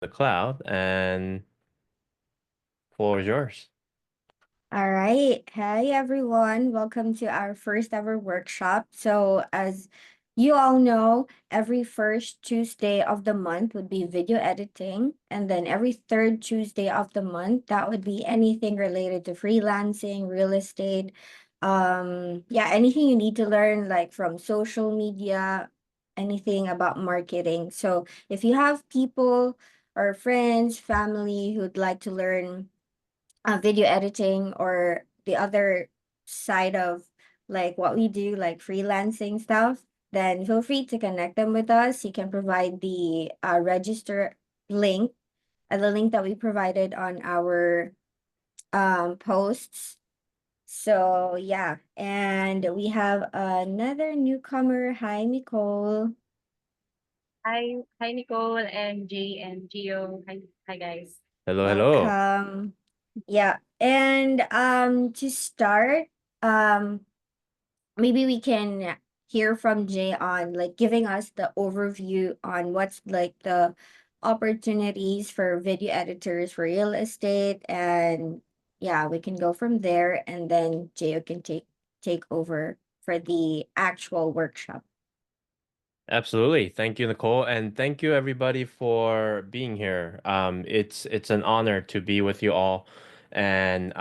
the cloud, and floor is yours. All right. Hi, everyone. Welcome to our first ever workshop. So, as you all know, every first Tuesday of the month would be video editing. And then every third Tuesday of the month, that would be anything related to freelancing, real estate. Yeah, anything you need to learn, like from social media, anything about marketing. So, if you have people or friends, family who'd like to learn video editing or the other side of like what we do, like freelancing stuff, then feel free to connect them with us. You can provide the register link, the link that we provided on our posts. So yeah, and we have another newcomer. Hi, Nicole. Hi, Nicole and Jay and Gio. Hi, guys. Hello, hello. Welcome. Yeah, and to start, um maybe we can hear from Jay on like giving us the overview on what's like the opportunities for video editors for real estate, and yeah, we can go from there, and then Jay can take over for the actual workshop. Absolutely. Thank you, Nicole, and thank you everybody for being here. It's an honor to be with you all, and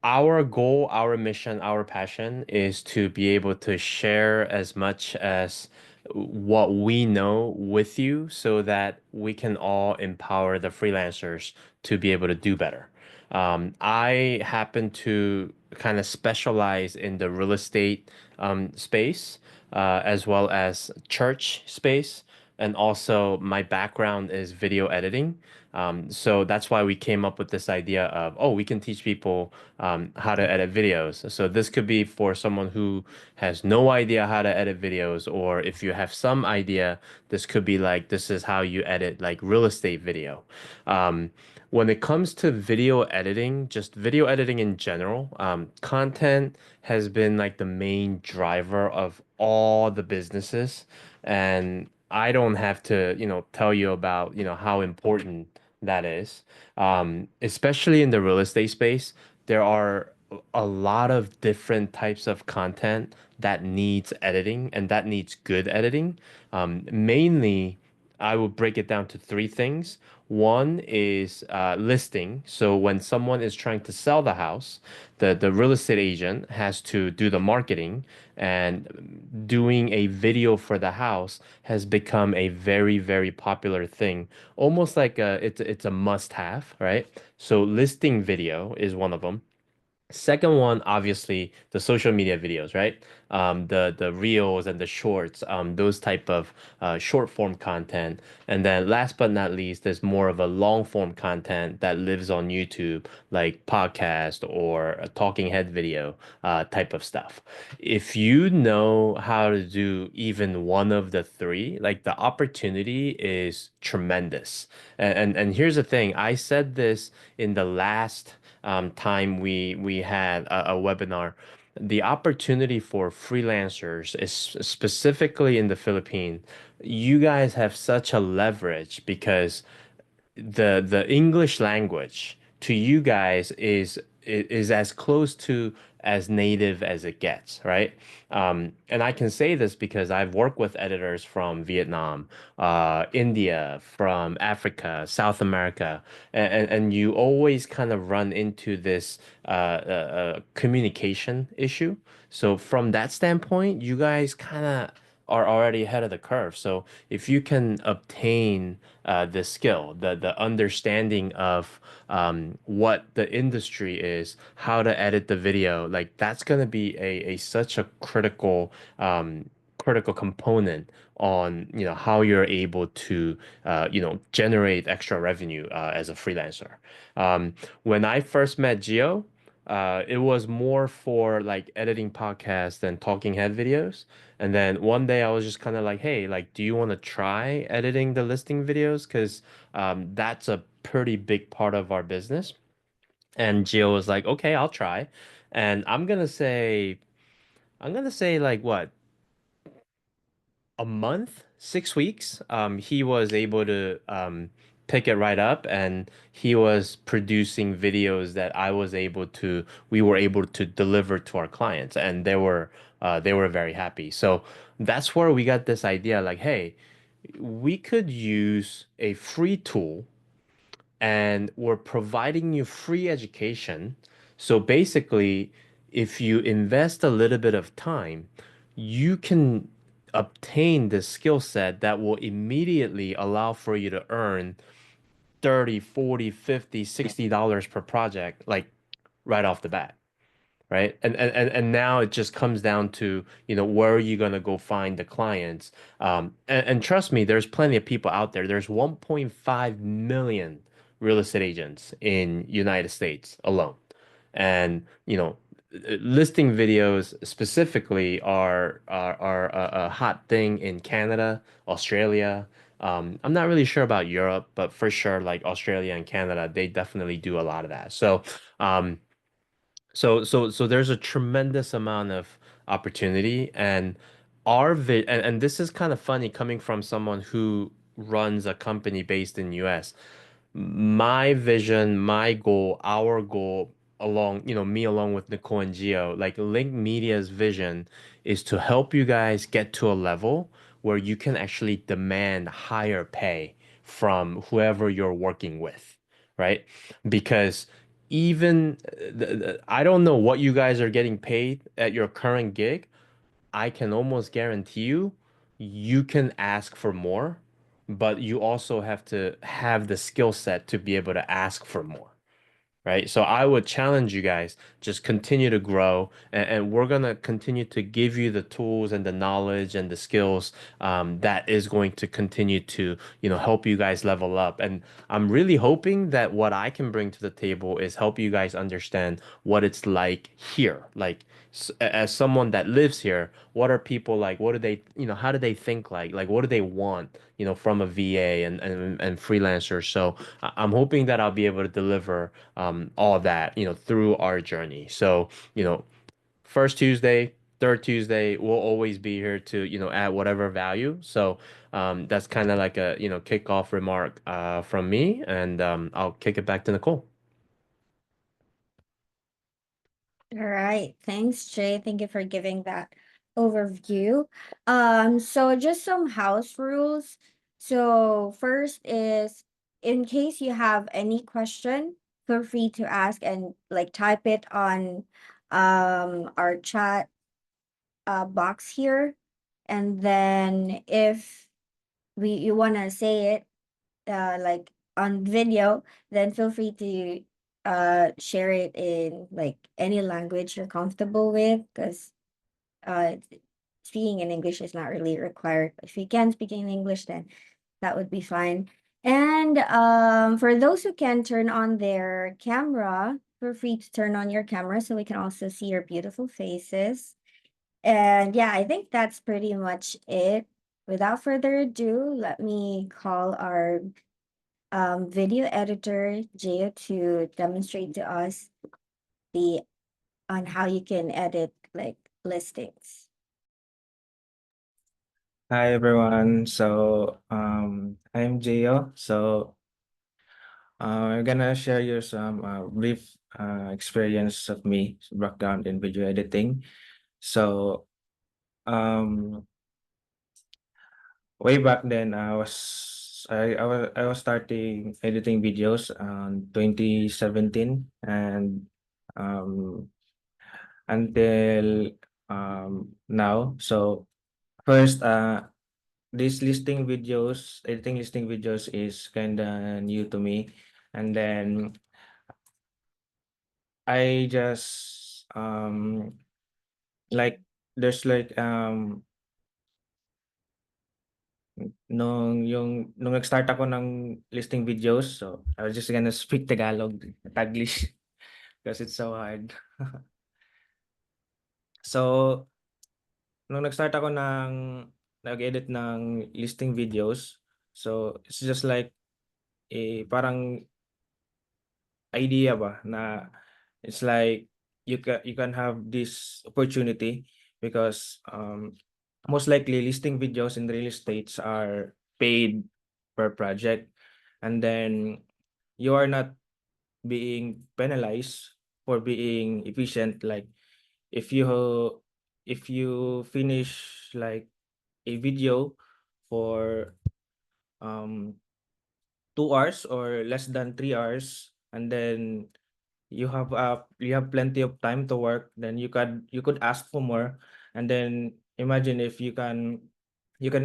our goal, our mission, our passion is to be able to share as much as what we know with you so that we can all empower the freelancers to be able to do better. I happen to kind of specialize in the real estate space, as well as church space. And also, my background is video editing. So that's why we came up with this idea of, oh, we can teach people how to edit videos. So this could be for someone who has no idea how to edit videos, or if you have some idea, this could be like, this is how you edit like real estate video. Um, when it comes to video editing, just video editing in general, content has been like the main driver of all the businesses. And I don't have to, tell you about, how important that is. Especially in the real estate space, there are a lot of different types of content that needs editing and that needs good editing. Mainly, I will break it down to three things. One is listing. So when someone is trying to sell the house, the real estate agent has to do the marketing, and doing a video for the house has become a very, very popular thing. Almost like it's a must-have, right? So listing video is one of them. Second one, obviously, the social media videos, right? The reels and the shorts, those type of short form content. And then last but not least, there's more of a long form content that lives on YouTube, like podcast or a talking head video type of stuff. If you know how to do even one of the three, like the opportunity is tremendous. And here's the thing, I said this in the last time we had a webinar. The opportunity for freelancers is specifically in the Philippines. You guys have such a leverage because the English language to you guys is as close to as native as it gets, right? And I can say this because I've worked with editors from Vietnam, India, from Africa, South America, and you always kind of run into this communication issue. So from that standpoint, you guys kind of are already ahead of the curve. So if you can obtain the skill, the understanding of what the industry is, how to edit the video, like that's gonna be a such a critical component on how you're able to generate extra revenue as a freelancer. When I first met Gio, it was more for like editing podcasts and talking head videos. And then one day I was just kind of like, hey, like, do you want to try editing the listing videos? Because that's a pretty big part of our business. And Gio was like, okay, I'll try. And I'm gonna say like what? a month, 6 weeks, he was able to pick it right up, and he was producing videos that we were able to deliver to our clients, and they were very happy. So that's where we got this idea, like, hey, we could use a free tool and we're providing you free education. So basically, if you invest a little bit of time, you can obtain the skill set that will immediately allow for you to earn 30, 40, 50, $60 per project, like right off the bat, right? And now it just comes down to, where are you going to go find the clients? And trust me, there's plenty of people out there. There's 1.5 million real estate agents in United States alone. And, listing videos specifically are a hot thing in Canada, Australia. I'm not really sure about Europe, but for sure, like Australia and Canada, they definitely do a lot of that. So there's a tremendous amount of opportunity, and and this is kind of funny coming from someone who runs a company based in US. My vision, my goal, our goal, me along with Nicole and Gio, like Link Media's vision is to help you guys get to a level where you can actually demand higher pay from whoever you're working with, right? Because even I don't know what you guys are getting paid at your current gig. I can almost guarantee you can ask for more, but you also have to have the skill set to be able to ask for more, right? So I would challenge you guys, just continue to grow, and we're gonna continue to give you the tools and the knowledge and the skills that is going to continue to, help you guys level up. And I'm really hoping that what I can bring to the table is help you guys understand what it's like here. Like, as someone that lives here, what are people like? What do they, how do they think like? Like, what do they want, from a VA and freelancer? So I'm hoping that I'll be able to deliver all of that, through our journey. So, first Tuesday, third Tuesday, we'll always be here to, add whatever value. So, that's kind of like a, kickoff remark from me, and I'll kick it back to Nicole. All right. Thanks, Jay. Thank you for giving that overview. So just some house rules. So first is, in case you have any question, feel free to ask and like type it on our chat box here. And then if you wanna say it like on video, then feel free to share it in like any language you're comfortable with, because uh speaking in English is not really required. If you can speak in English, then that would be fine. And for those who can turn on their camera, feel free to turn on your camera so we can also see your beautiful faces. And yeah, I think that's pretty much it. Without further ado, let me call our video editor, Gio, to demonstrate to us the on how you can edit like listings. Hi everyone. I'm Gio. I'm gonna share you some brief experience of me background in video editing. So, um, way back then, I was starting editing videos on 2017, and um, until now. So first, this editing listing videos is kinda new to me. And then I just like there's like nung nag-start ako ng listing videos, so I was just gonna speak Tagalog, Taglish, because it's so hard. So nung nag-start ako nag-edit ng listing videos, so it's just like parang idea ba na it's like you can have this opportunity because most likely listing videos in real estates are paid per project, and then you are not being penalized for being efficient. Like if you finish like a video for um 2 hours or less than 3 hours, and then you have plenty of time to work, then you could ask for more. And then imagine if you can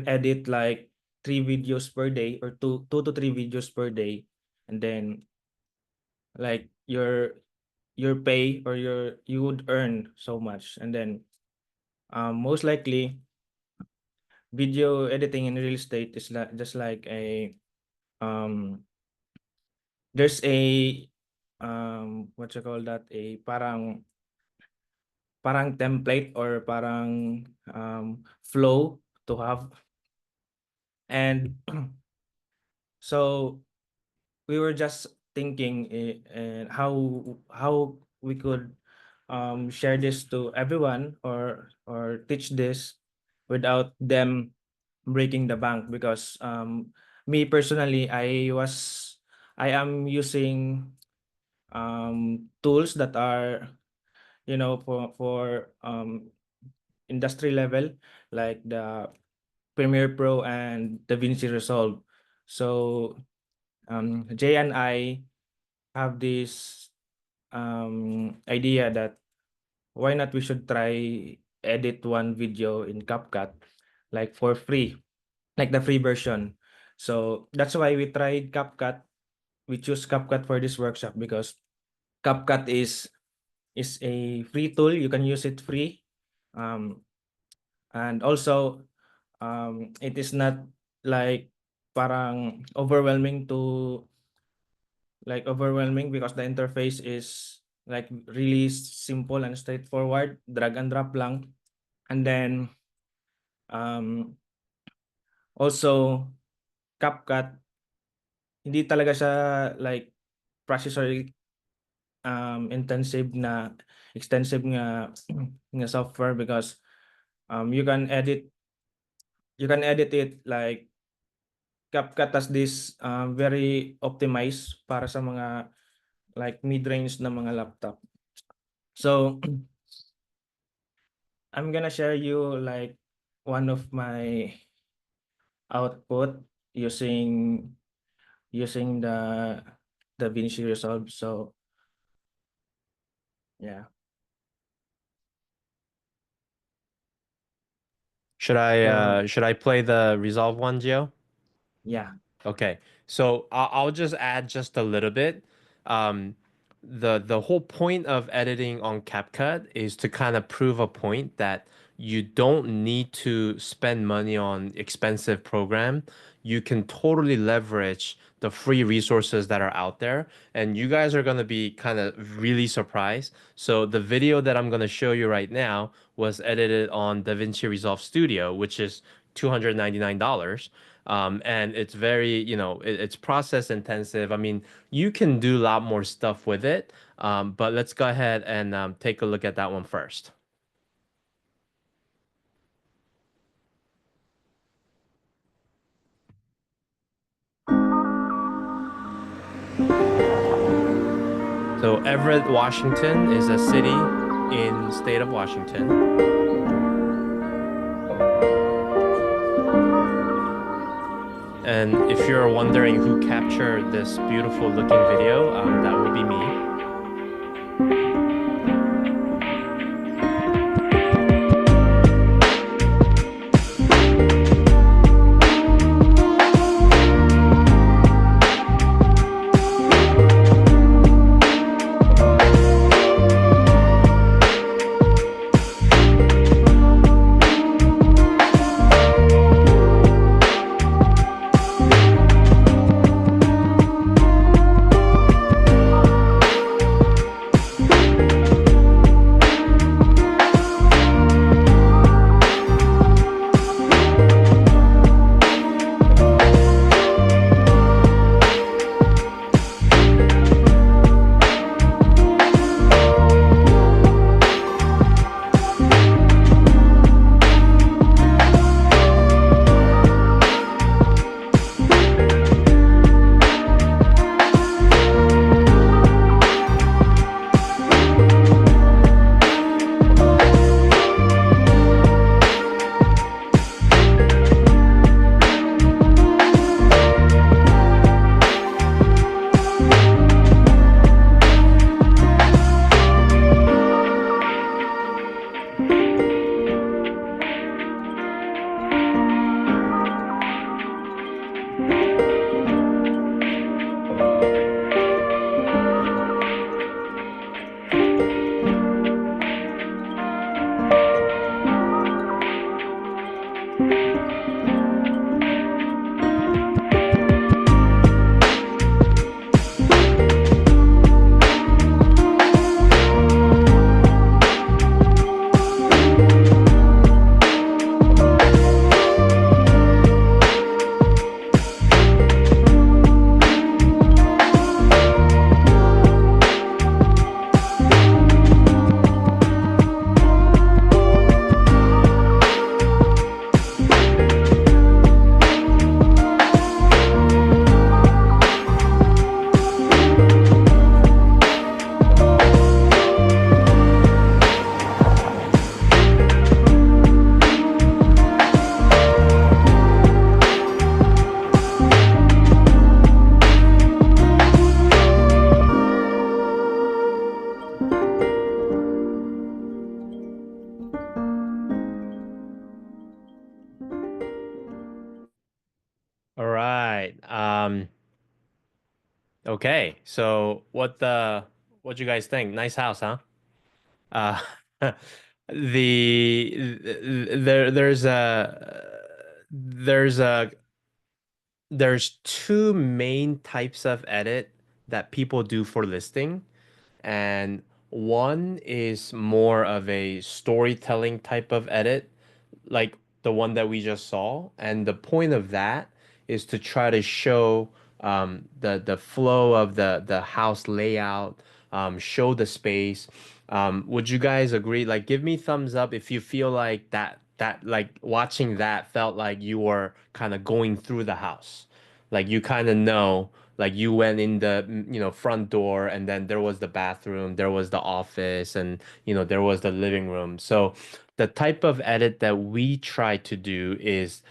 edit like 3 videos per day, or two to three videos per day, and then like your pay, or you would earn so much. And then most likely video editing in real estate is like just like a um there's a what you call that, a parang template, or parang flow to have. And so we were just thinking, and how we could share this to everyone, or teach this without them breaking the bank. Because me personally, I am using tools that are, for industry level, like the Premiere Pro and DaVinci Resolve. So Jay and I have this idea that why not we should try edit one video in CapCut, like for free, like the free version. So that's why we tried CapCut. We choose CapCut for this workshop because CapCut is a free tool. You can use it free. Um, and also it is not like parang overwhelming, because the interface is like really simple and straightforward, drag and drop lang. And then um also CapCut, hindi talaga siya like processor intensive na extensive nga nga software, because you can edit it like CapCut has this very optimized para sa mga like mid-range na mga laptop. So I'm gonna share you like one of my output using the DaVinci Resolve. So yeah. Should I play the Resolve one, Gio? Yeah. Okay, so I'll just add just a little bit. Um, the whole point of editing on CapCut is to kind of prove a point that you don't need to spend money on expensive program. You can totally leverage the free resources that are out there, and you guys are gonna be kind of really surprised. So the video that I'm gonna show you right now was edited on DaVinci Resolve Studio, which is $299. And it's very, it's process intensive. I mean, you can do a lot more stuff with it. But let's go ahead and take a look at that one first. So Everett, Washington is a city in state of Washington. And if you're wondering who captured this beautiful looking video, that would be me. Okay, so what you guys think? Nice house, huh? Uh, there's a there's two main types of edit that people do for listing, and one is more of a storytelling type of edit, like the one that we just saw. And the point of that is to try to show the flow of the house layout, show the space. Would you guys agree? Like, give me thumbs up if you feel like that like watching that felt like you were kind of going through the house. Like you kind of know, like you went in the front door, and then there was the bathroom, there was the office, and there was the living room. So the type of edit that we try to do is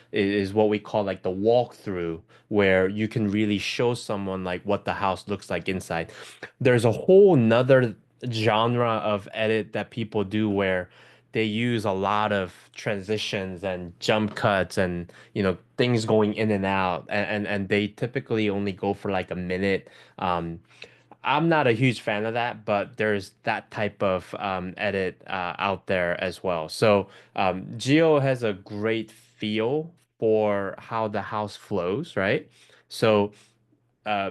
what we call like the walkthrough, where you can really show someone like what the house looks like inside. There's a whole nother genre of edit that people do where they use a lot of transitions and jump cuts and things going in and out, and they typically only go for like a minute. I'm not a huge fan of that, but there's that type of edit out there as well. So Geo has a great feel for how the house flows, right? So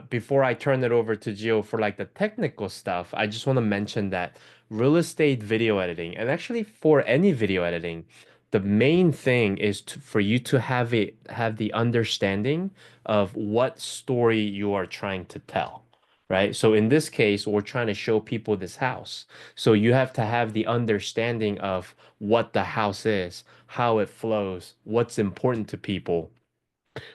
before I turn it over to Gio for like the technical stuff, I just want to mention that real estate video editing, and actually for any video editing, the main thing is for you to have the understanding of what story you are trying to tell, right? So in this case, we're trying to show people this house. So you have to have the understanding of what the house is, how it flows, what's important to people.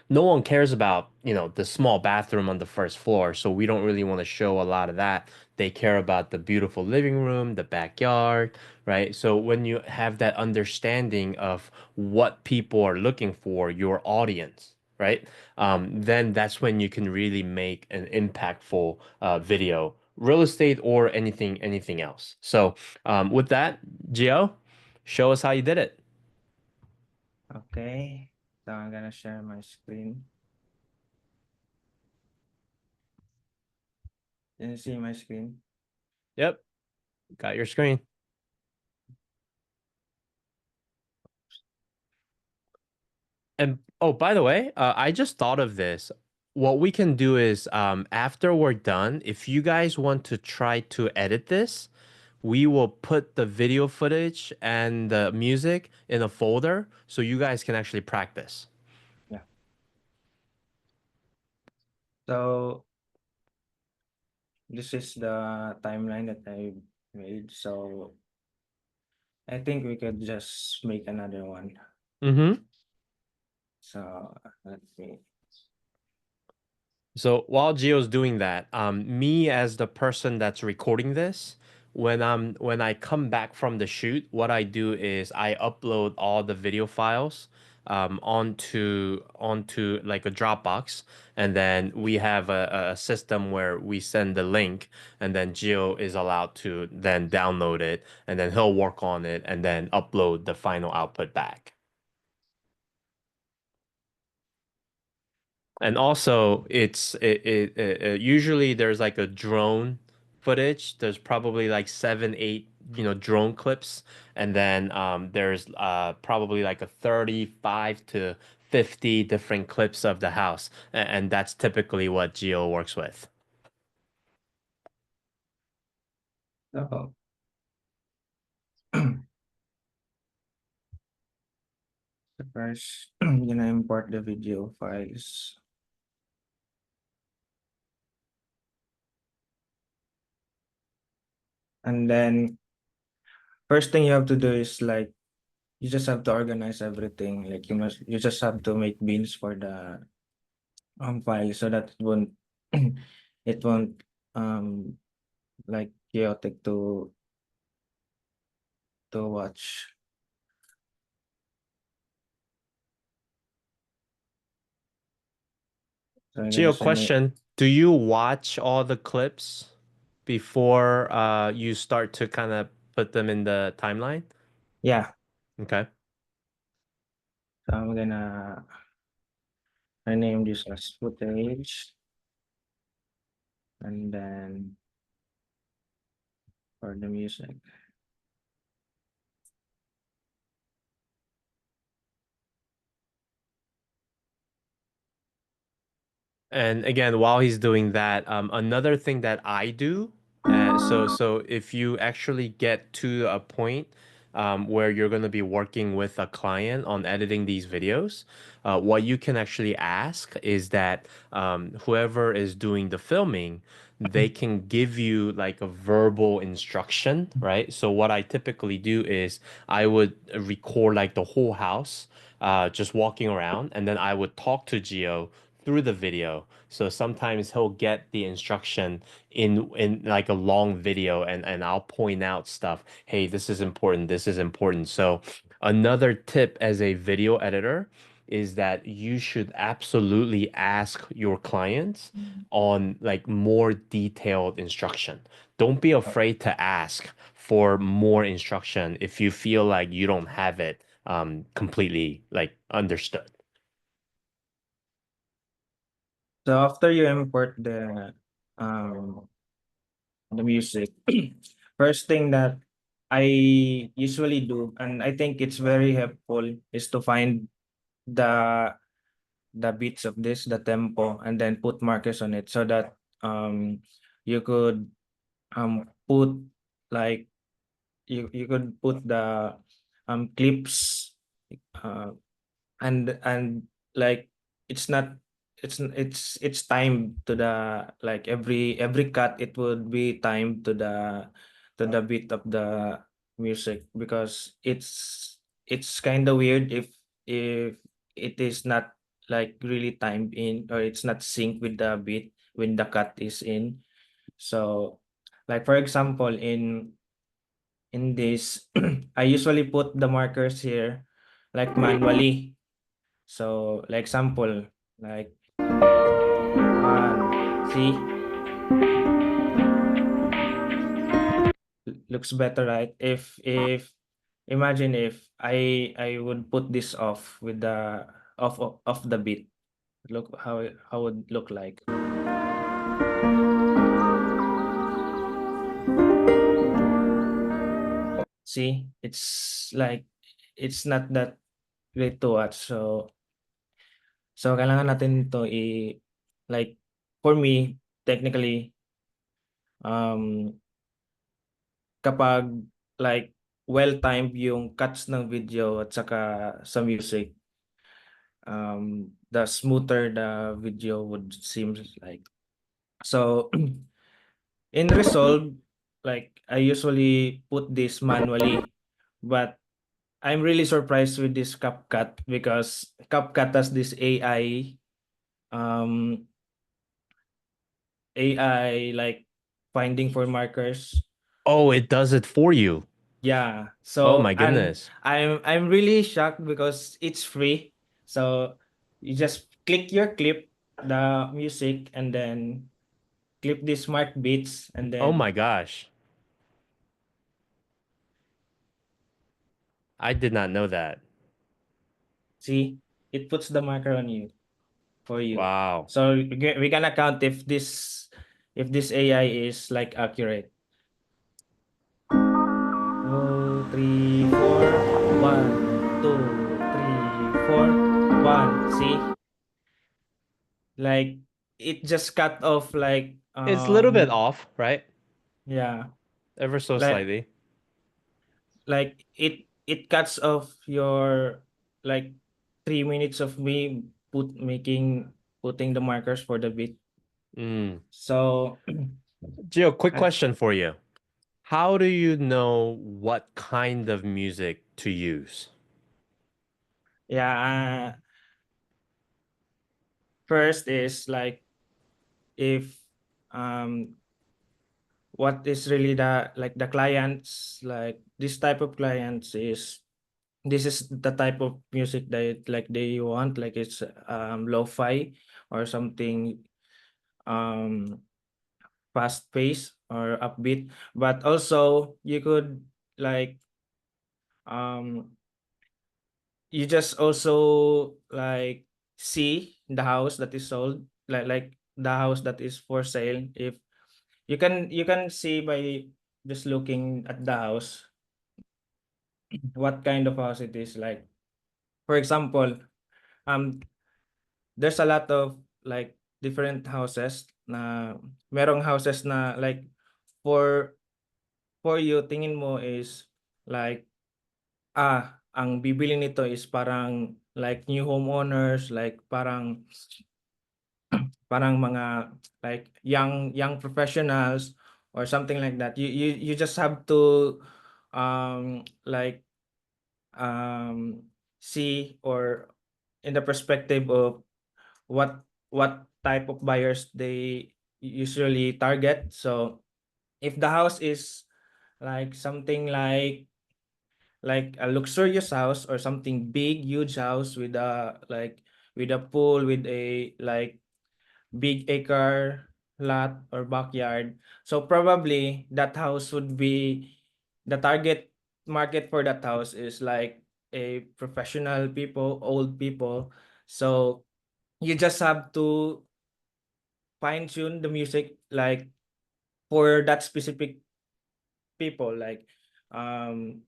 No one cares about, the small bathroom on the first floor, so we don't really want to show a lot of that. They care about the beautiful living room, the backyard, right? So when you have that understanding of what people are looking for, your audience, right? Then that's when you can really make an impactful video, real estate or anything else. So with that, Gio, show us how you did it. Okay, so I'm gonna share my screen. Can you see my screen? Yep, got your screen. And oh, by the way, I just thought of this. What we can do is, after we're done, if you guys want to try to edit this, we will put the video footage and the music in a folder so you guys can actually practice. Yeah. So this is the timeline that I made. So I think we could just make another one. Mm-hmm. So let me. So while Gio's doing that, me as the person that's recording this, when I come back from the shoot, what I do is I upload all the video files onto like a Dropbox, and then we have a system where we send the link, and then Gio is allowed to then download it, and then he'll work on it, and then upload the final output back. And also, usually there's like a drone footage. There's probably like 7, 8, drone clips, and then there's probably like a 35 to 50 different clips of the house, and that's typically what Geo works with. So first, I'm gonna import the video files. And then first thing you have to do is like you just have to organize everything. Like you just have to make bins for the file so that it won't um like chaotic to watch. So I'm gonna Geo, send it. question: do you watch all the clips before you start to kind of put them in the timeline? Yeah. Okay. So I'm gonna rename this as footage. and then for the music. And again, while he's doing that, another thing that I do, so if you actually get to a point where you're going to be working with a client on editing these videos, what you can actually ask is that whoever is doing the filming, they can give you like a verbal instruction, right? So what I typically do is I would record like the whole house, just walking around, and then I would talk to Gio through the video. So sometimes he'll get the instruction in like a long video, and I'll point out stuff. Hey, this is important. This is important. So another tip as a video editor is that you should absolutely ask your clients on like more detailed instruction. Don't be afraid to ask for more instruction if you feel like you don't have it completely like understood. So after you import the music, first thing that I usually do, and I think it's very helpful, is to find the the beats of this, the tempo, and then put markers on it so that you could put like you could put the clips uh and like it's not it's timed to the like every cut it would be timed to the beat of the music because it's kind of weird if it is not like really timed in or it's not synced with the beat when the cut is in. So like for example in this I usually put the markers here like manually. So like example, like see, looks better, right? If imagine if I would put this off with the off the beat. Look how would look like. See, it's like it's not that great to watch. So kailangan natin to like for me technically um kapag like well-timed yung cuts ng video at saka sa music, the smoother the video would seem like. So in Resolve, like I usually put this manually, but I'm really surprised with this CapCut because CapCut has this um AI like finding for markers. Oh, it does it for you. Yeah. Oh So my and goodness. I'm really shocked because it's free. So you just click your clip, the music, and then clip the smart beats, and Oh then my gosh. I did not know that. see it puts the marker on you for you. Wow. So we gonna count if this AI is like accurate. 2, 3, 4. 1, 2, 3, 4. 1. See, like it just cut off like It's a little bit off, right? yeah, Ever so like slightly. it cuts off your like 3 minutes of me putting the markers for the beat. Mm. So Gio, quick I, question for you. How do you know what kind of music to use? yeah, first is like if um what is really the like the clients like this type of clients is this is the type of music that like they want like it's lo-fi or something um fast pace or upbeat, but also you could like um you just also like see the house that is sold like the house that is for sale if you can see by just looking at the house what kind of house it is. Like for example, um there's a lot of like different houses na merong houses na like for you tingin mo is like ang bibili nito is parang like new homeowners, like parang mga like young professionals or something like that. You just have to like see or in the perspective of what type of buyers they usually target. So if the house is like something like a luxurious house or something big, huge house with a like with a pool with a like big acre lot or backyard. So probably that house would be the target market for that house is like a professional people, old people. So you just have to fine tune the music like for that specific people, like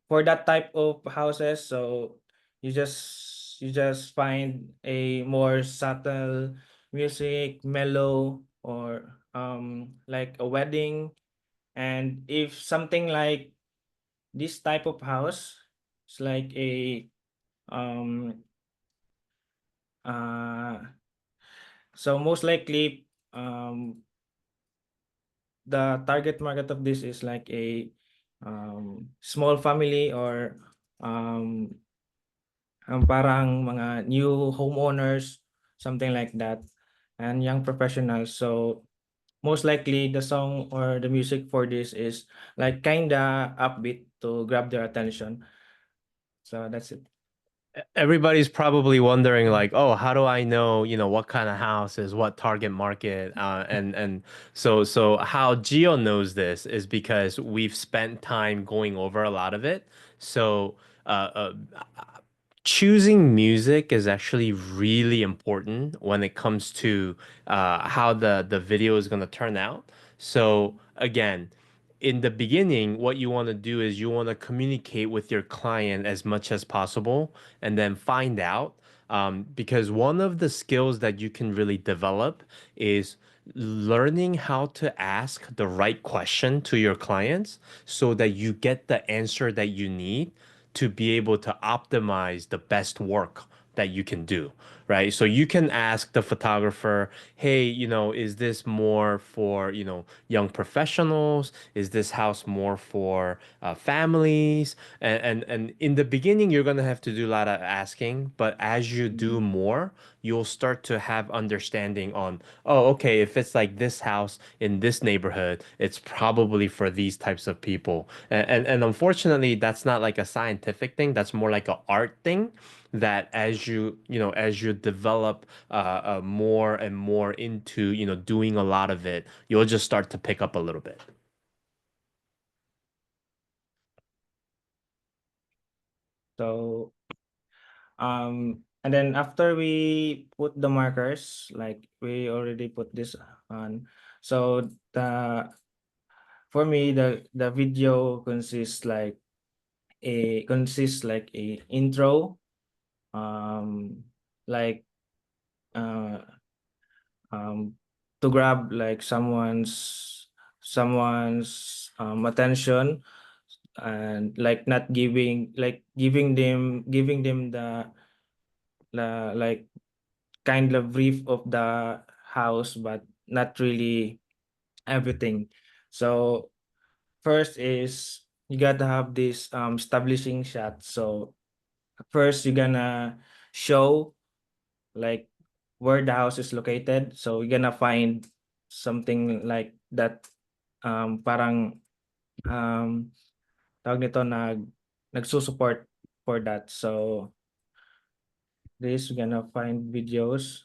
for that type of houses. So you just find a more subtle music, mellow, or like a wedding. And if something like this type of house, it's like a um uh so most likely the target market of this is like a small family or um parang mga new homeowners, something like that, and young professionals. So most likely the song or the music for this is like kinda upbeat to grab their attention. So that's it. Everybody's probably wondering like, oh, how do I know, what kind of house is what target market? And so how Geo knows this is because we've spent time going over a lot of it. So choosing music is actually really important when it comes to how the video is going to turn out. So again, in the beginning, what you want to do is you want to communicate with your client as much as possible and then find out. Because one of the skills that you can really develop is learning how to ask the right question to your clients so that you get the answer that you need to be able to optimize the best work that you can do, right? So you can ask the photographer, hey, is this more for, young professionals? Is this house more for families? And in the beginning, you're gonna have to do a lot of asking, but as you do more, you'll start to have understanding on, oh, okay, if it's like this house in this neighborhood, it's probably for these types of people. And unfortunately, that's not like a scientific thing. That's more like an art thing that as you develop more and more into, doing a lot of it, you'll just start to pick up a little bit. So and then after we put the markers, like we already put this on. So the for me the video consists like a intro, um like uh to grab like someone's attention, and like not giving them the like kind of brief of the house, but not really everything. So first is you gotta have this establishing shot. So first you're gonna show like where the house is located. So you're gonna find something like that, parang tawag nito, nagsusupport for that. So this we're gonna find videos.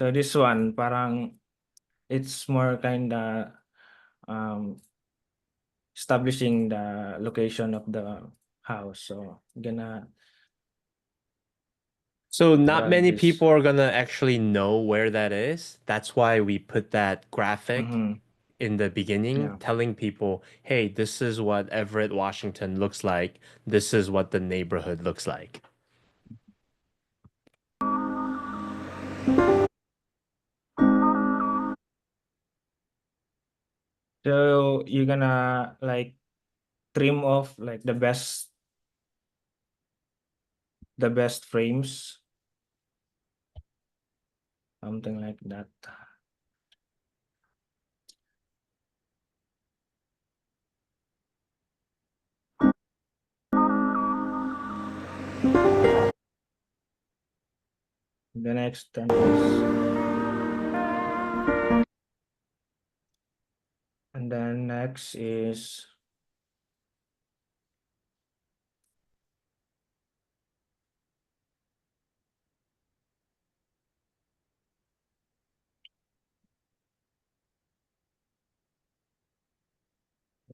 So this one parang it's more kinda um establishing the location of the house. So gonna So not grab many this. people are gonna actually know where that is. That's why we put that graphic Mm-hmm. in the beginning, Yeah. telling people, hey, this is what Everett, Washington looks like. This is what the neighborhood looks like. So you're gonna like trim off like the best frames, something like that. The next then is, and then next is,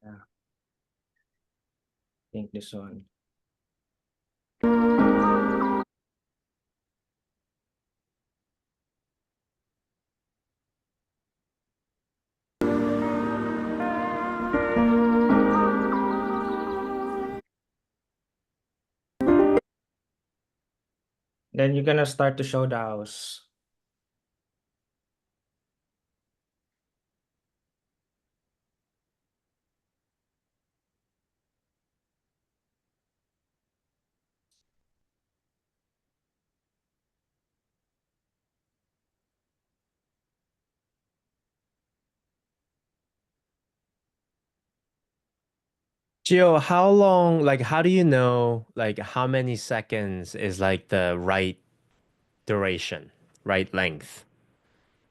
yeah, I think this one. Then you're gonna start to show the house. Gio, how long, like, how do you know, like, how many seconds is like the right duration, right length?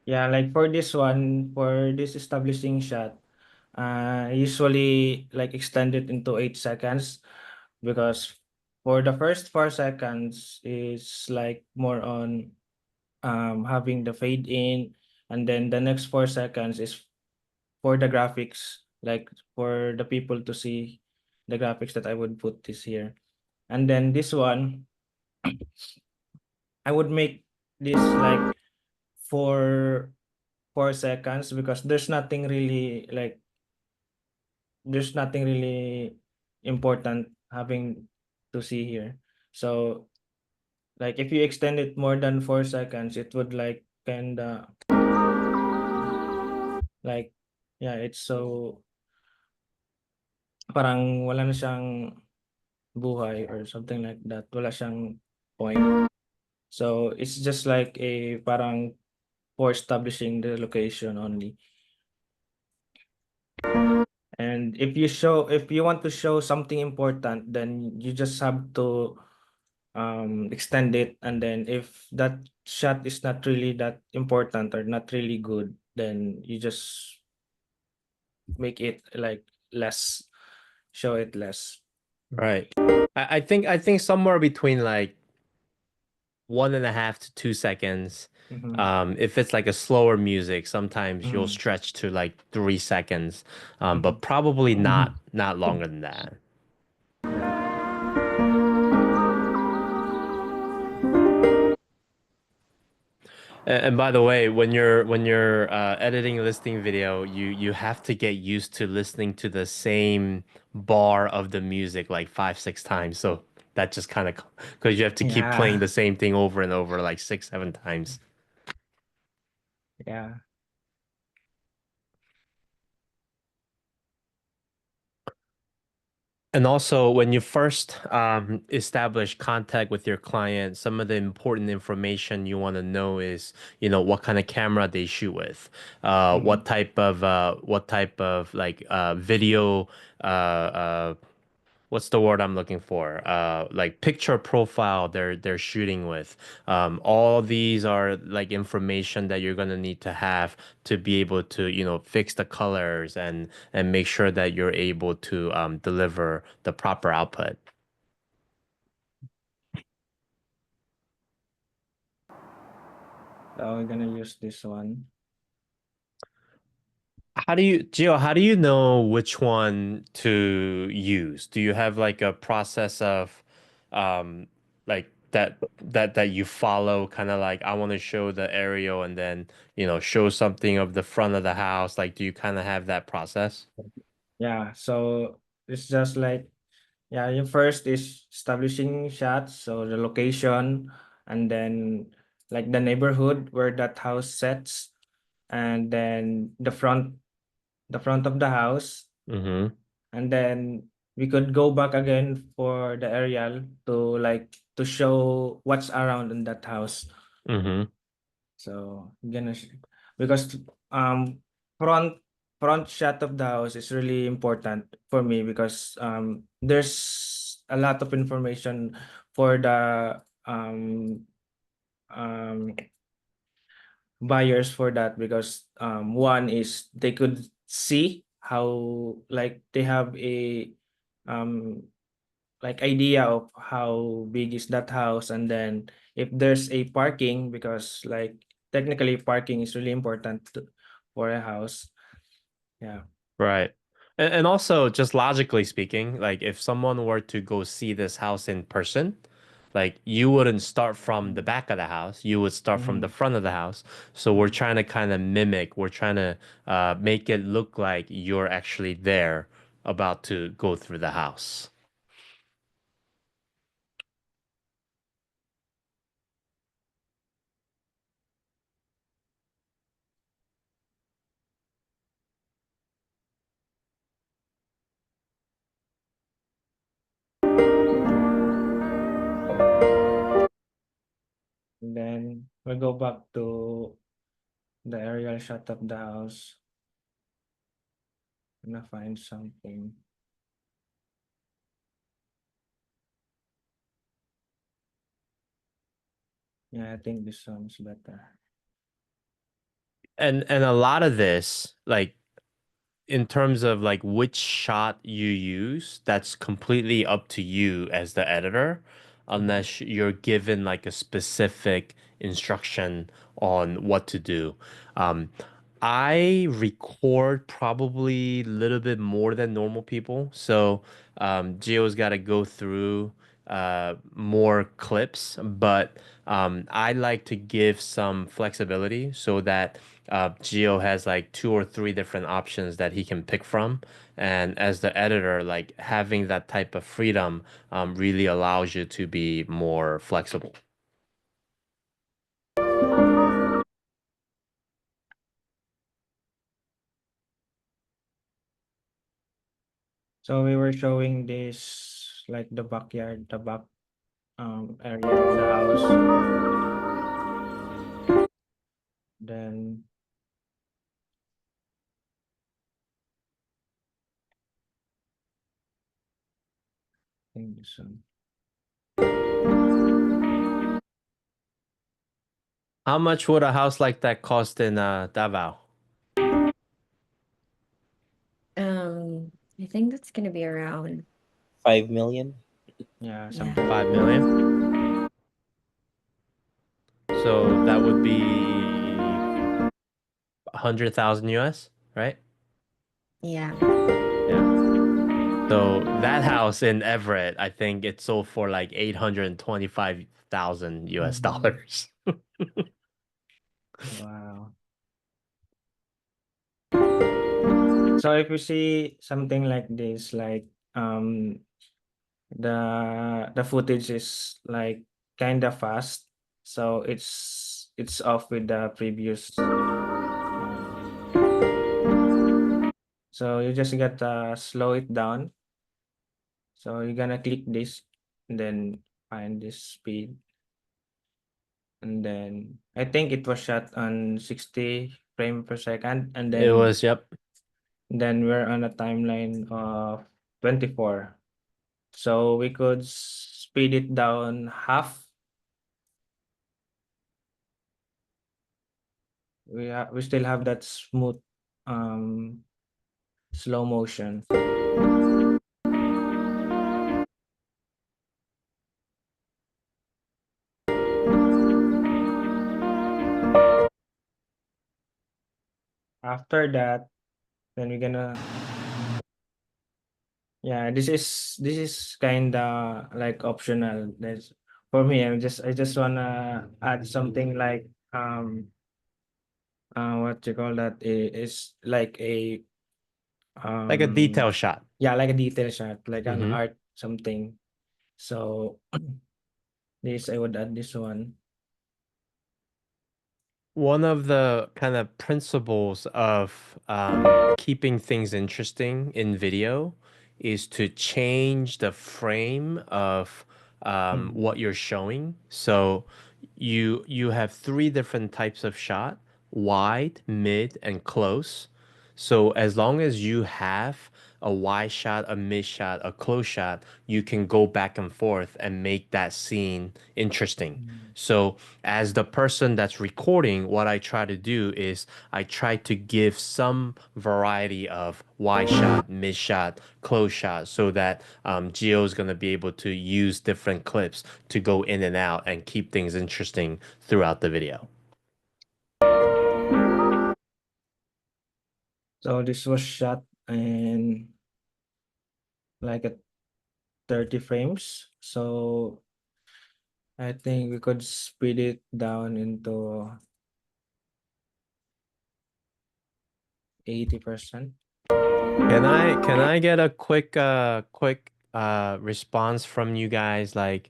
Yeah, like for this one, for this establishing shot, usually like extend it into 8 seconds, because for the first 4 seconds is like more on having the fade in, and then the next 4 seconds is for the graphics, like for the people to see the graphics that I would put this here. And then this one, I would make this like for 4 seconds, because there's nothing really important having to see here. So like if you extend it more than 4 seconds, it would like kinda like, yeah, it's so parang wala na siyang buhay or something like that. Wala siyang point. So it's just like a parang for establishing the location only. And if you want to show something important, then you just have to extend it, and then if that shot is not really that important or not really good, then you just make it like less, show it less. Right. I think somewhere between like 1.5 to 2 seconds. Mm-hmm. If it's like a slower music, sometimes you'll Mm-hmm. stretch to like 3 seconds. Mm-hmm. But probably not longer than that. Yeah. And by the way, when you're editing a listing video, you have to get used to listening to the same bar of the music like 5, 6 times. So that just kind of because you have to keep playing Yeah. the same thing over and over like 6, 7 times. Yeah. And also, when you first establish contact with your client, some of the important information you want to know is, what kind of camera they shoot with, Mm-hmm. what type of like video, what's the word I'm looking for? Like picture profile they're shooting with. All these are like information that you're gonna need to have to be able to, fix the colors and make sure that you're able to deliver the proper output. So we're gonna use this one. How do you know which one to use? Do you have like a process of, um, like that you follow, kind of like I want to show the aerial and then, show something of the front of the house. Like, do you kind of have that process? Yeah, so it's just like, yeah, your first is establishing shots, so the location, and then like the neighborhood where that house sets, and then the front of the house, Mm-hmm. and then we could go back again for the aerial to show what's around in that house. Mm-hmm. So because um front front shot of the house is really important for me because there's a lot of information for the um buyers for that because one is they could see how like they have a um like idea of how big is that house, and then if there's a parking, because like technically parking is really important for a house. Yeah. Right. And also, just logically speaking, like if someone were to go see this house in person, like you wouldn't start from the back of the house, you would start from the Mhm. front of the house. So we're trying to kind of mimic, we're trying to make it look like you're actually there about to go through the house. And then we'll go back to the aerial shot of the house. Gonna find something. Yeah, I think this one's better. And a lot of this, like in terms of like which shot you use, that's completely up to you as the editor, Mhm. unless you're given like a specific instruction on what to do. Um, I record probably a little bit more than normal people, so Gio's got to go through more clips, but I like to give some flexibility so that Gio has like two or three different options that he can pick from. And as the editor, like having that type of freedom really allows you to be more flexible. So we were showing this like the backyard, the back area of the house. Then I think this one. How much would a house like that cost in Davao? Um, I think that's gonna be around, 5 million. Yeah, yeah, something like 5 million? So that would be 100,000 US, right? yeah. Yeah. So that house in Everett, I think it sold for like 825,000 US Mhm. dollars. Wow. So if you see something like this, like the footage is like kind of fast, so it's off with the previous. Um, so you just gotta slow it down. So you're gonna click this, and then find this speed, and then I think it was shot on 60 frame per second, and It was, yep. then we're on a timeline of 24. So we could speed it down half. We still have that smooth um slow motion. After that, then we're gonna, yeah, this is kinda like optional. There's for me, I just wanna add something like what you call that is like a Like a detail shot. yeah, like a detail shot, like an Mm-hmm. art something. So this I would add this one. One of the kind of principles of keeping things interesting in video is to change the frame of what Mm. you're showing. So you have three different types of shot: wide, mid, and close. So as long as you have a wide shot, a mid shot, a close shot, you can go back and forth and make that scene interesting. Mm. So as the person that's recording, what I try to do is I try to give some variety of wide shot, mid shot, close shot, so that Gio is going to be able to use different clips to go in and out and keep things interesting throughout the video. So this was shot in like a 30 frames. So I think we could speed it down into 80%. Can I get a quick response from you guys? Like,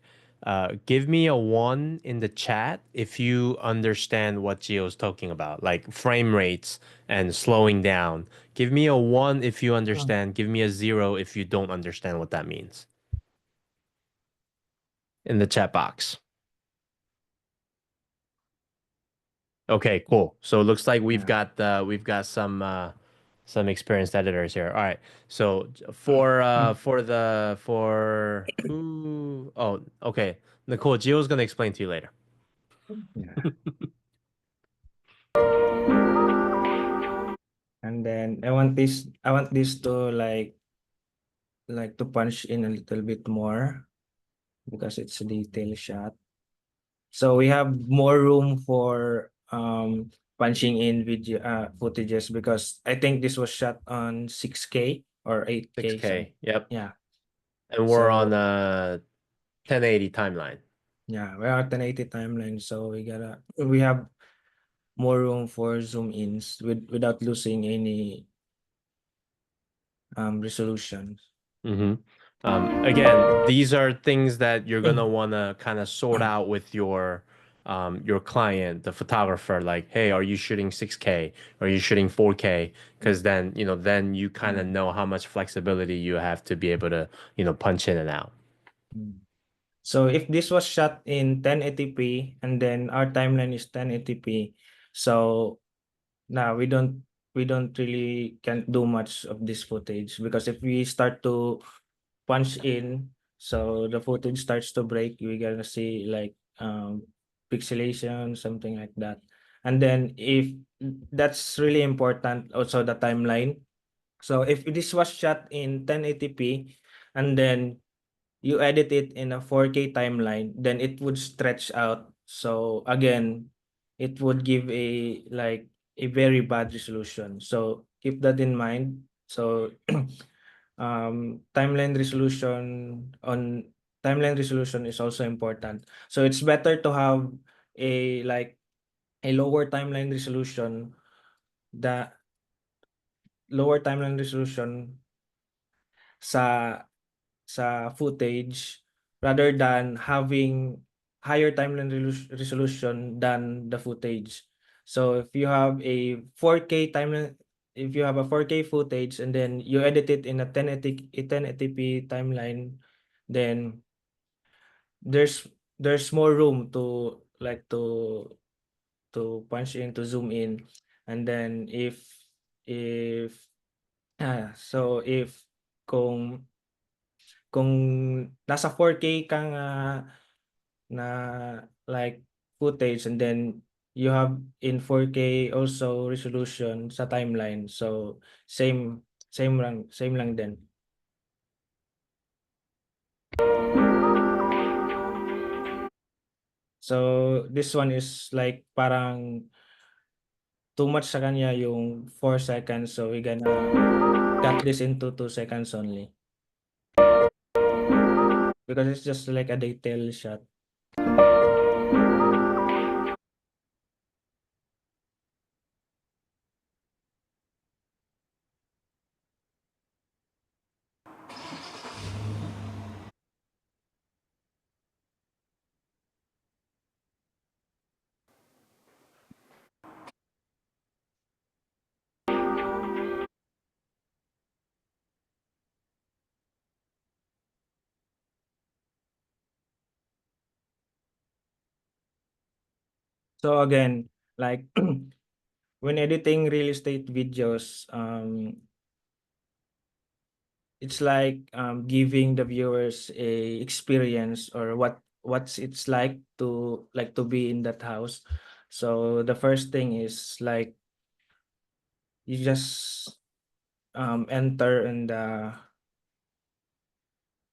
give me a one in the chat if you understand what Gio's talking about, like frame rates and slowing down. Give me a one if you Oh. understand. Give me a zero if you don't understand what that means in the chat box. Okay, cool. So it looks like Yeah. we've got some experienced editors here. All right. So Mm. for who oh okay. Nicole, Gio's gonna explain to you later. Yeah. And then I want this to like to punch in a little bit more because it's a detail shot. So we have more room for punching in video footages because I think this was shot on 6K or 8K some. 6K. Yep. Yeah. And we're on So 1080 timeline. yeah, we're at 1080 timeline, so we have more room for zoom ins without losing any resolution. Mm-hmm. Again, these are things that you're gonna wanna kind of sort out with your client, the photographer. Like, hey, are you shooting 6K? Are you shooting 4K? Because then, then you kind of Mm. know how much flexibility you have to be able to, punch in and out. Mm. So if this was shot in 1080p and then our timeline is 1080p, so now we don't really can't do much of this footage because if we start to punch in, so the footage starts to break, we're gonna see like pixelation, something like that. And then if that's really important, also the timeline. So if this was shot in 1080p and then you edit it in a 4K timeline, then it would stretch out. So again, it would give a very bad resolution. So keep that in mind. So timeline resolution on timeline resolution is also important. So it's better to have a like a the lower timeline resolution sa footage rather than having higher timeline resolution than the footage. So if you have a 4K footage and then you edit it in a 1080p timeline, then there's more room to punch in, to zoom in. And then if so if kung kung nasa 4K ka nga na like footage and then you have in 4K also resolution sa timeline. So same lang din. So this one is like parang too much sa kanya yung 4 seconds, so we gonna cut this into 2 seconds only. Because it's just like a detail shot. So again, like when editing real estate videos, it's like giving the viewers a experience or what's it's like to be in that house. So the first thing is like you just enter in the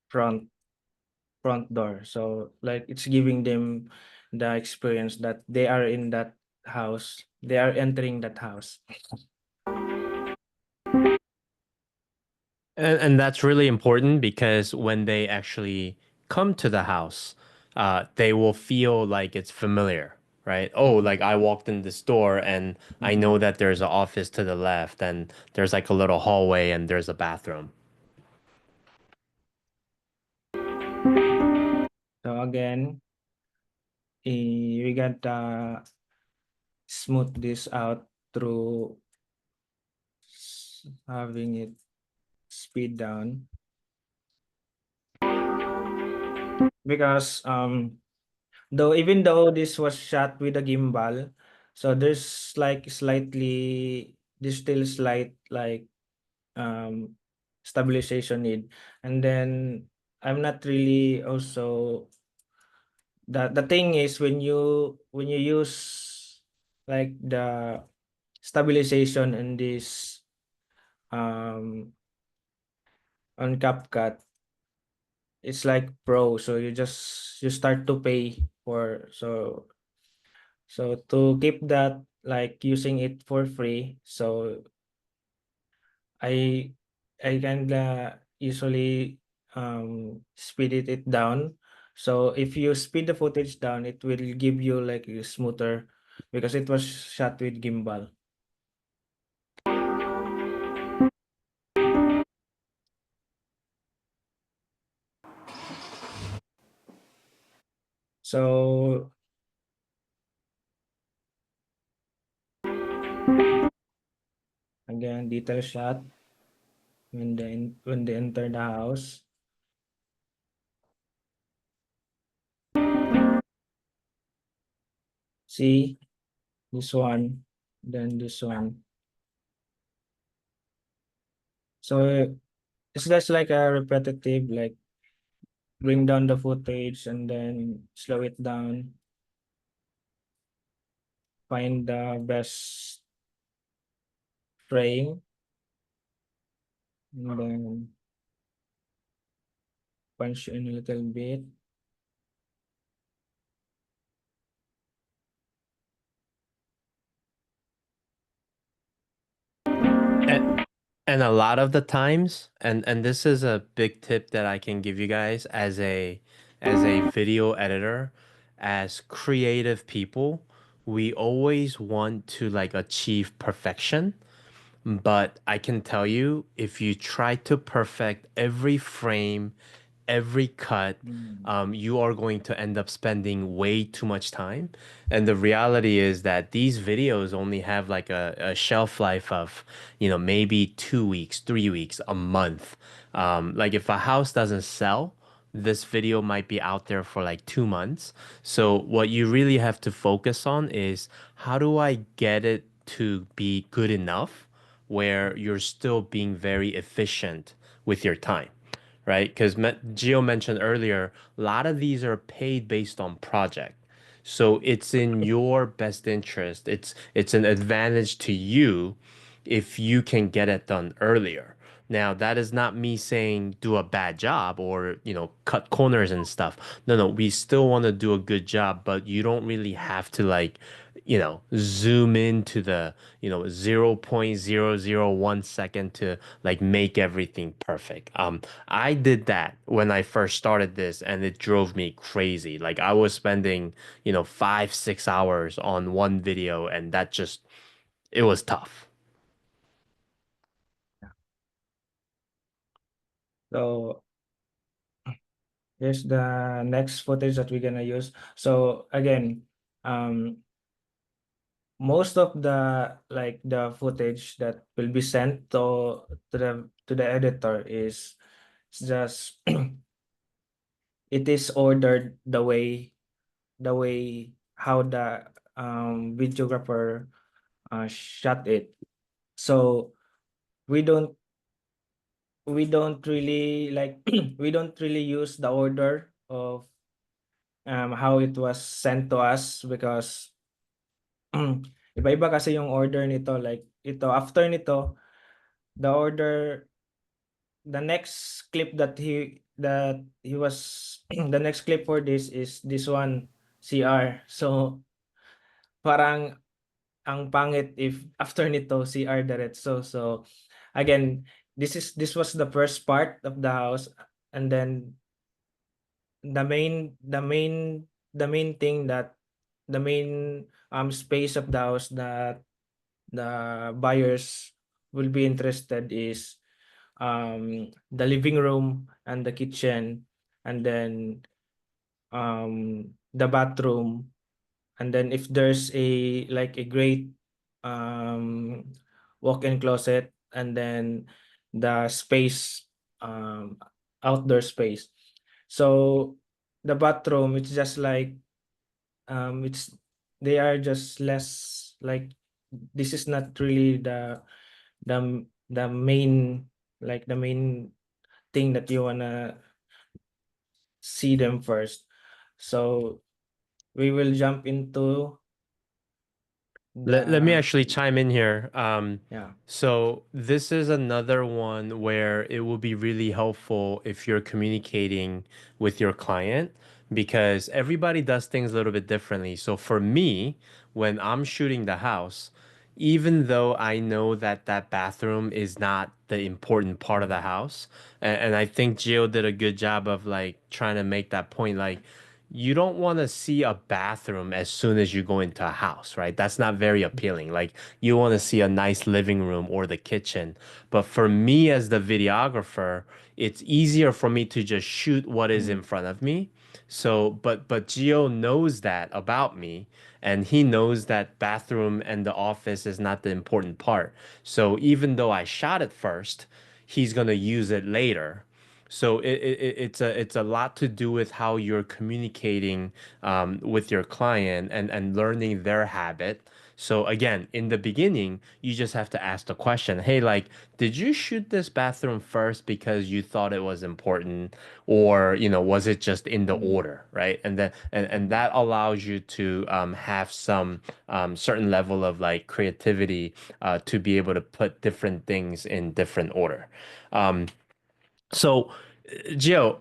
front front door. So like it's giving them the experience that they are in that house. They are entering that house. And that's really important because when they actually come to the house, they will feel like it's familiar, right? Oh, Mhm, like I walked in this door and I mhm. know that there's an office to the left and there's like a little hallway and there's a bathroom. So again, we got smooth this out through having it speed down because though even though this was shot with a gimbal, so there's like there's still slight like um stabilization need. And then I'm not really also the thing is when you use like the stabilization in this um on CapCut, it's like pro. So you start to pay for so to keep that like using it for free. So I I kinda usually speed it down. So if you speed the footage down, it will give you like a smoother because it was shot with gimbal. So again, detail shot when they enter the house. See this one, then this one. So it's just like a repetitive, like bring down the footage and then slow it down, find the best frame, and then punch in a little bit. And, and a lot of the times, and this is a big tip that I can give you guys as a video editor, as creative people, we always want to like achieve perfection. But I can tell you, if you try to perfect every frame, every cut, Mm. you are going to end up spending way too much time. And the reality is that these videos only have like a shelf life of, maybe 2 weeks, 3 weeks, a month. Like if a house doesn't sell, this video might be out there for like 2 months. So what you really have to focus on is how do I get it to be good enough where you're still being very efficient with your time, right? Because Gio mentioned earlier, a lot of these are paid based on project. So it's in your best interest. It's an advantage to you if you can get it done earlier. Now, that is not me saying do a bad job or, cut corners and stuff. No, no, we still want to do a good job, but you don't really have to like, zoom into the, 0.001 second to like make everything perfect. I did that when I first started this and it drove me crazy. Like I was spending, 5, 6 hours on one video and that just, it was tough. So here's the next footage that we're gonna use. So again, um, most of the like the footage that will be sent to the editor is just it is ordered the way how videographer shot it. So we don't we don't really like we don't really use the order of how it was sent to us because iba-iba kasi yung order nito, like ito after nito the order the next clip that he was the next clip for this is this one, CR. So parang ang pangit if after nito CR diretso. So again, this was the first part of the house, and then the main thing that the main space of the house that the buyers will be interested is the living room and the kitchen, and then the bathroom, and then if there's a like a great um walk-in closet, and then the space, um outdoor space. So the bathroom, it's just like it's they are just less like, this is not really the main, like the main thing that you wanna see them first. So we will jump into Let me the actually chime in here. yeah. So this is another one where it will be really helpful if you're communicating with your client because everybody does things a little bit differently. So for me, when I'm shooting the house, even though I know that that bathroom is not the important part of the house, and I think Gio did a good job of like trying to make that point, like you don't want to see a bathroom as soon as you go into a house, right? That's not very appealing. Like you want to see a nice living room or the kitchen. But for me as the videographer, it's easier for me to just shoot what is in Mm, front of me. So, but Gio knows that about me, and he knows that bathroom and the office is not the important part. So even though I shot it first, he's gonna use it later. So it's a lot to do with how you're communicating with your client and learning their habit. So again, in the beginning, you just have to ask the question, hey, like, did you shoot this bathroom first because you thought it was important, or was it just in the mm, order, right? And then and that allows you to have some certain level of like creativity to be able to put different things in different order. Um, so, Joe,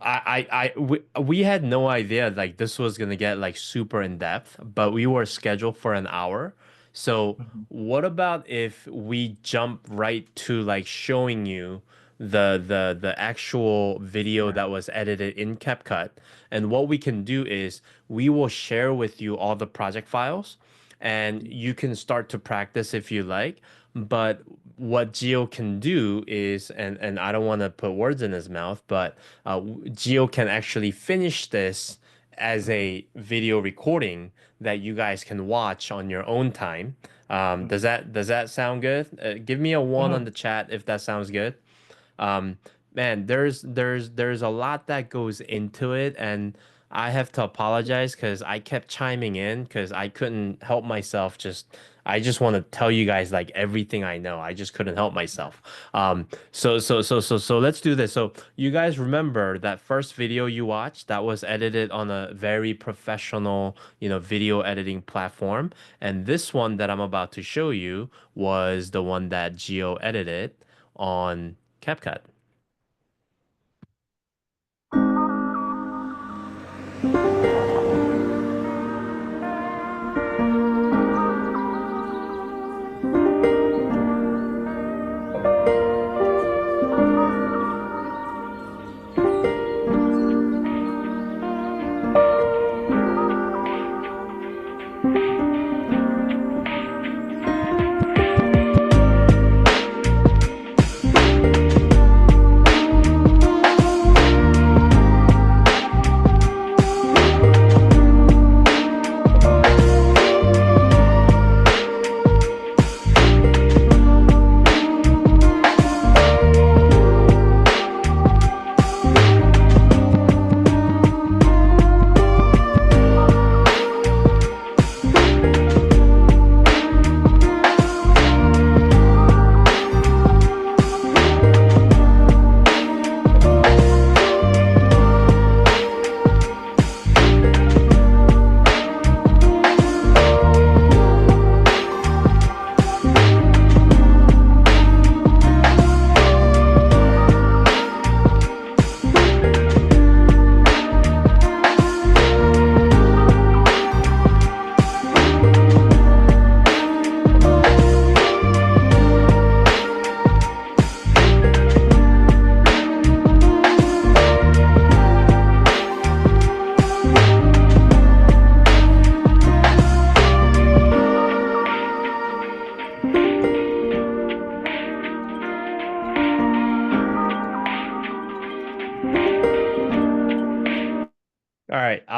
we had no idea like this was gonna get like super in depth, but we were scheduled for an hour. So, mhm, what about if we jump right to like showing you the actual video yeah. that was edited in CapCut? And what we can do is we will share with you all the project files and you can start to practice if you like. But what Gio can do is, and I don't want to put words in his mouth, but Gio can actually finish this as Mhm, a video recording that you guys can watch on your own time. Does mhm, that sound good? Give me a one on mhm, the chat if that sounds good. Um, Man, there's a lot that goes into it, and I have to apologize because I kept chiming in because I couldn't help myself. I just want to tell you guys like everything I know. I just couldn't help myself. So let's do this. So you guys remember that first video you watched that was edited on a very professional, video editing platform, and this one that I'm about to show you was the one that Geo edited on CapCut.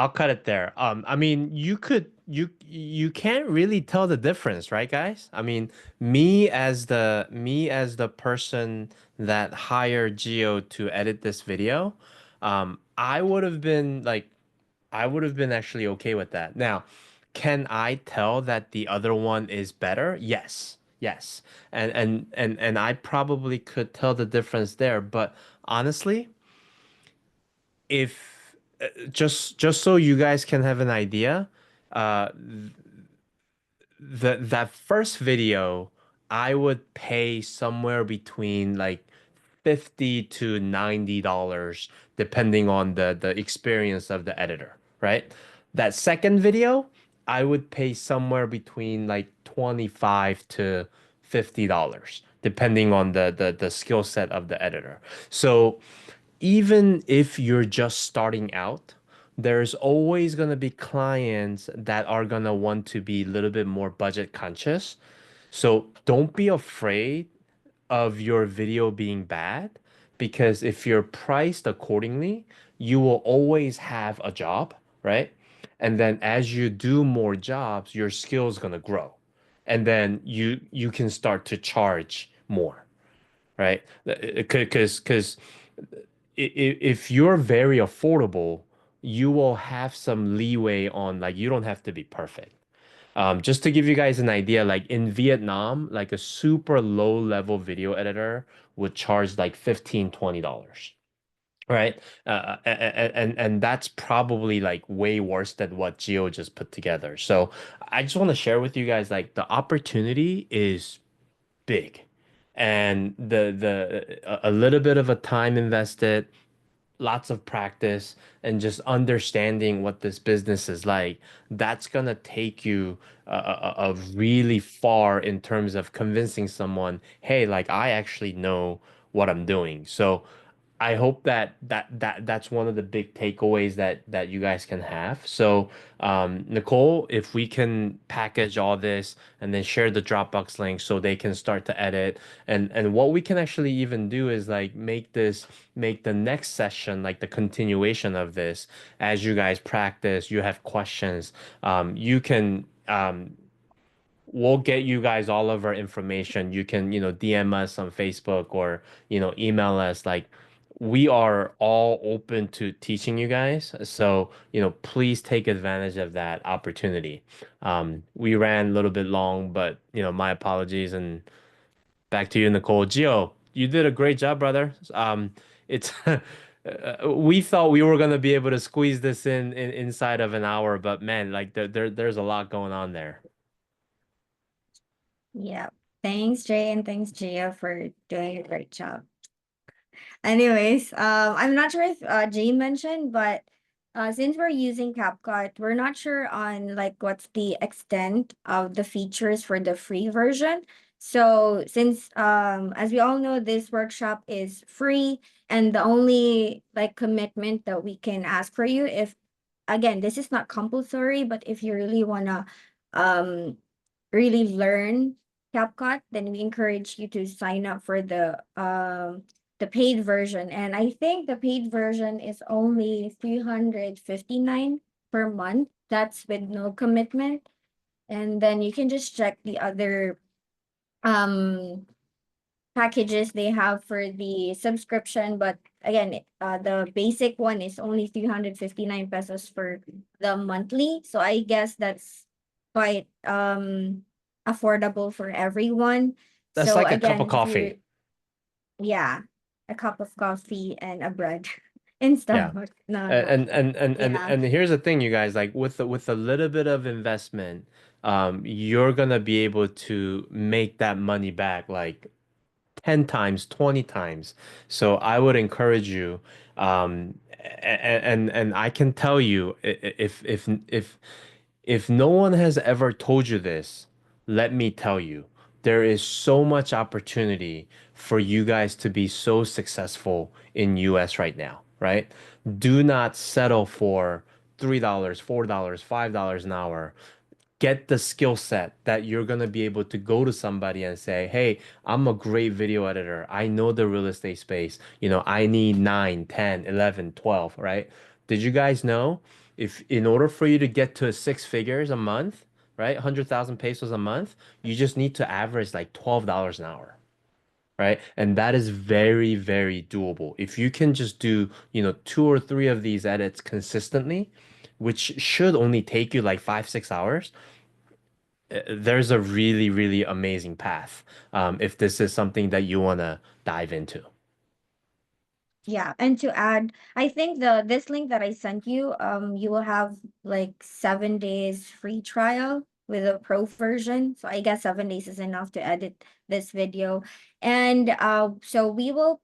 I'll cut it there. I mean, you can't really tell the difference, right, guys? I mean, me as the person that hired Geo to edit this video, I would have been like, I would have been actually okay with that. Now, can I tell that the other one is better? Yes. Yes. And I probably could tell the difference there, but honestly, if just so you guys can have an idea, uh that first video I would pay somewhere between like 50 to $90 depending on the experience of the editor, right? That second video I would pay somewhere between like 25 to $50 depending on the skill set of the editor. So even if you're just starting out, there's always going to be clients that are going to want to be a little bit more budget conscious. So don't be afraid of your video being bad because if you're priced accordingly, you will always have a job, right? And then as you do more jobs, your skills going to grow. And then you can start to charge more, right? Because if you're very affordable, you will have some leeway on like you don't have to be perfect. Just to give you guys an idea, like in Vietnam, like a super low level video editor would charge like $15-20, right? And that's probably like way worse than what Geo just put together. So I just want to share with you guys like the opportunity is big. And a little bit of a time invested, lots of practice, and just understanding what this business is like, that's gonna take you really far in terms of convincing someone, hey, like I actually know what I'm doing. So I hope that's one of the big takeaways that you guys can have. So, Nicole, if we can package all this and then share the Dropbox link so they can start to edit, and what we can actually even do is like make the next session like the continuation of this as you guys practice, you have questions, you can we'll get you guys all of our information. You can, DM us on Facebook or, email us. Like, we are all open to teaching you guys. So, please take advantage of that opportunity. We ran a little bit long, but, my apologies. And back to you, Nicole. Gio, you did a great job, brother. It's we thought we were gonna be able to squeeze this in inside of an hour, but man, like there's a lot going on there. Yeah. Thanks, Jay, and thanks, Gia, for doing a great job. Anyways, I'm not sure if Jay mentioned, but since we're using CapCut, we're not sure on like what's the extent of the features for the free version. So since as we all know, this workshop is free, and the only like commitment that we can ask for you, if again, this is not compulsory, but if you really wanna um really learn CapCut, then we encourage you to sign up for the paid version. And I think the paid version is only 359 per month. That's with no commitment. And then you can just check the other um packages they have for the subscription. But again, the basic one is only 359 pesos for the monthly. So I guess that's quite affordable for everyone. That's So like a cup again, of if you're coffee. yeah, a cup of coffee and a bread in Yeah. Starbucks. No, no. And Yeah. and here's the thing, you guys, like with a little bit of investment, you're gonna be able to make that money back like 10 times, 20 times. So I would encourage you, and I can tell you if no one has ever told you this, let me tell you, there is so much opportunity for you guys to be so successful in US right now, right? Do not settle for $3, $4, $5 an hour. Get the skill set that you're going to be able to go to somebody and say, "Hey, I'm a great video editor. I know the real estate space. I need 9, 10, 11, 12, right? Did you guys know if in order for you to get to six figures a month, right? 100,000 pesos a month, you just need to average like $12 an hour, right? And that is very, very doable. If you can just do, two or three of these edits consistently, which should only take you like 5, 6 hours, there's a really, really amazing path. If this is something that you want to dive into. Yeah, and to add, I think the this link that I sent you, you will have like 7 days free trial with a pro version. So I guess 7 days is enough to edit this video. And so we will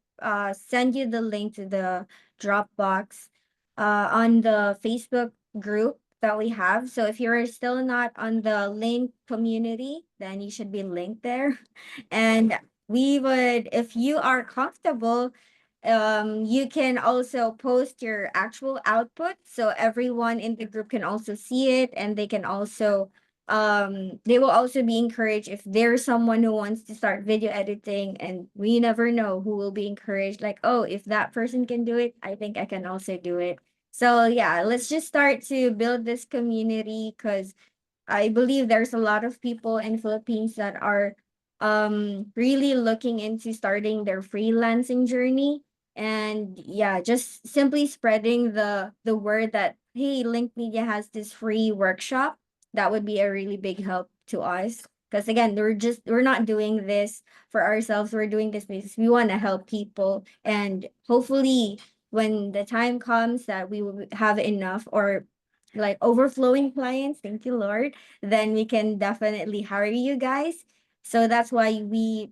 send you the link to the Dropbox on the Facebook group that we have. So if you're still not on the link community, then you should be linked there. And we would, if you are comfortable, you can also post your actual output so everyone in the group can also see it, and they can also they will also be encouraged if there's someone who wants to start video editing, and we never know who will be encouraged, like, oh, if that person can do it, I think I can also do it. So yeah, let's just start to build this community, because I believe there's a lot of people in Philippines that are really looking into starting their freelancing journey. And yeah, just simply spreading the word that, hey, Link Media has this free workshop, that would be a really big help to us. Because again, we're not doing this for ourselves. We're doing this because we want to help people, and hopefully when the time comes that we will have enough or like overflowing clients, thank you Lord, then we can definitely hire you guys. So that's why we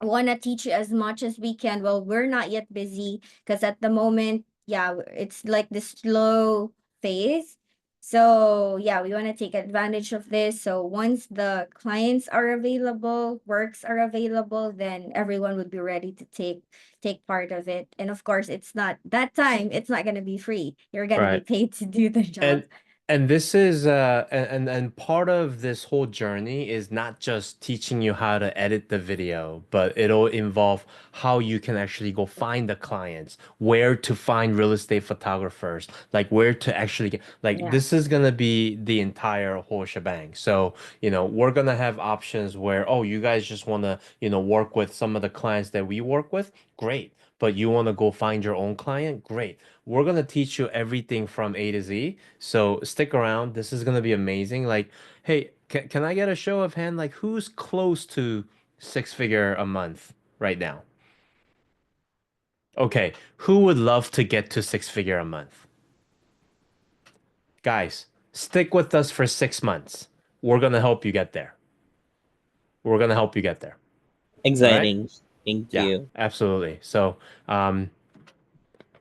want to teach you as much as we can. Well, we're not yet busy because at the moment, yeah, it's like the slow phase. So yeah, we want to take advantage of this. So once the clients are available, works are available, then everyone would be ready to take part of it. And of course, it's not that time, it's not going to be free. You're going to be Right. paid to do the job. And and this is and part of this whole journey is not just teaching you how to edit the video, but it'll involve how you can actually go find the clients, where to find real estate photographers, like where to actually get, like Yeah. this is gonna be the entire whole shebang. So, we're gonna have options where, oh, you guys just wanna, work with some of the clients that we work with, great. But you want to go find your own client? Great. We're going to teach you everything from A to Z. So stick around. This is going to be amazing. Like, hey, can I get a show of hand? Like, who's close to six figure a month right now? Okay. Who would love to get to six figure a month? Guys, stick with us for 6 months. We're going to help you get there. We're going to help you get there. All right? Exciting. Thank Yeah, you. absolutely. So, all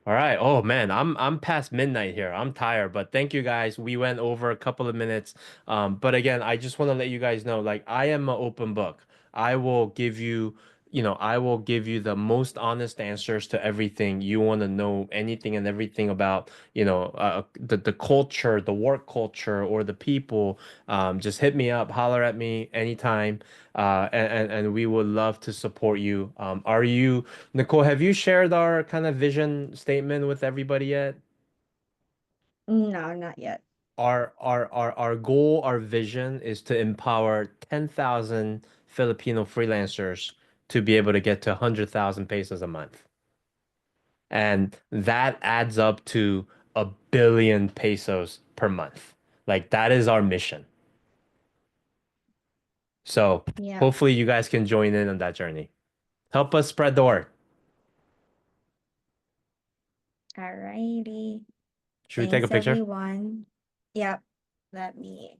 right. Oh man, I'm past midnight here. I'm tired, but thank you guys. We went over a couple of minutes. But again, I just want to let you guys know, like I am an open book. I will give you, I will give you the most honest answers to everything you want to know, anything and everything about, the culture, the work culture, or the people. Just hit me up, holler at me anytime, and we would love to support you. Are you? Nicole, have you shared our kind of vision statement with everybody yet? No, not yet. Our goal, our vision is to empower 10,000 Filipino freelancers to be able to get to 100,000 pesos a month. And that adds up to 1 billion pesos per month. Like that is our mission. So Yeah. hopefully you guys can join in on that journey. Help us spread the word. All righty. Should we take a Thanks, picture? everyone. Yep. Let me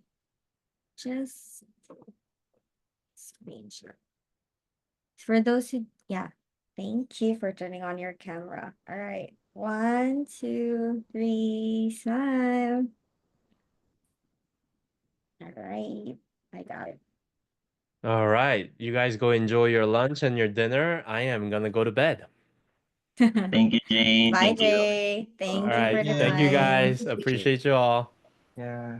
just screenshot. For those who, yeah. Thank you for turning on your camera. All right. 1, 2, 3, smile. All right. I got it. All right. You guys go enjoy your lunch and your dinner. I am gonna go to bed. Thank you, Jane. Bye, Thank you. Jay. All Thank you right. for the Thank you Yeah. time. guys. Appreciate you all. Yeah.